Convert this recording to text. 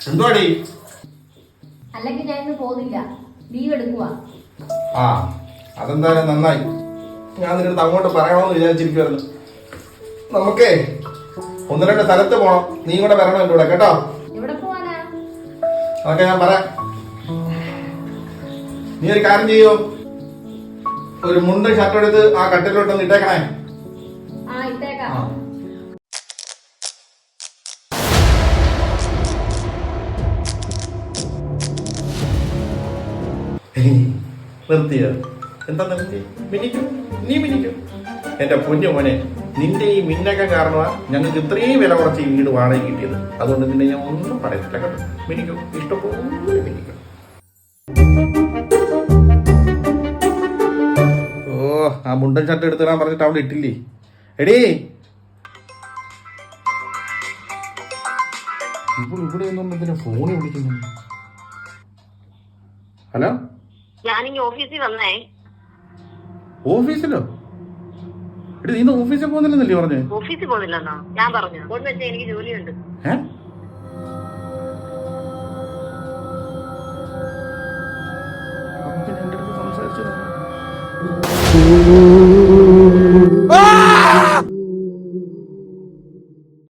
എന്തുവാടി? അല്ലെങ്കിൽ ഞാൻ ഇന്ന് പോകുന്നില്ല, ലീവ് എടുക്കുക. ആ അതെന്തായാലും നന്നായി. ഞാൻ നിനക്ക് അങ്ങോട്ട് പറയണമെന്ന് വിചാരിച്ചിരിക്കുവായിരുന്നു. നമുക്കേ ഒന്ന് രണ്ട് സ്ഥലത്ത് പോണം. നീ കൂടെ വരണം എൻ്റെ കൂടെ കേട്ടോ. എവിടെ പോവാനാ? അതൊക്കെ ഞാൻ പറയാം. നീ ഒരു കാര്യം ചെയ്യോ, ഒരു മുണ്ട് ഷർട്ട് എടുത്ത് ആ കട്ടിലോട്ടൊന്ന് ഇട്ടേക്കണേ. ആ ഇട്ടേക്കാം. നിർത്തിയോ? എന്താ നിർത്തി? മിനിക്കും, നീ മിനിക്കും. എന്റെ പൊന്നു മോനെ, നിന്റെ ഈ മിന്നക്കം കാരണമാണ് ഞങ്ങൾക്ക് ഇത്രയും വില കുറച്ച് ഈ വീട് വാടക കിട്ടിയത്. അതുകൊണ്ട് നിന്നെ ഞാൻ ഒന്നും പറയത്തില്ല കേട്ടോ. മിനിക്കും, ഇഷ്ടപോലെ മിനിക്കും. ഓ, ആ മുണ്ടൻ ഷർട്ട് എടുത്തിടാൻ പറഞ്ഞിട്ട് അവിടെ ഇട്ടില്ലേ? എടീ, ഇവിടെ ഒന്നും ഫോണിൽ വിളിക്കുന്നു. ഹലോ, ഞാനിങ്ങ ഓഫീസിൽ വന്നേ. ഓഫീസിലോ? എടി, നീ ഓഫീസിൽ പോകുന്നില്ലെന്നല്ലേ പറഞ്ഞേ? ഓഫീസിൽ പോകുന്നില്ലെന്നോ ഞാൻ പറഞ്ഞു? കൊണ്ട് വെച്ചാൽ എനിക്ക് ജോലിയുണ്ട്.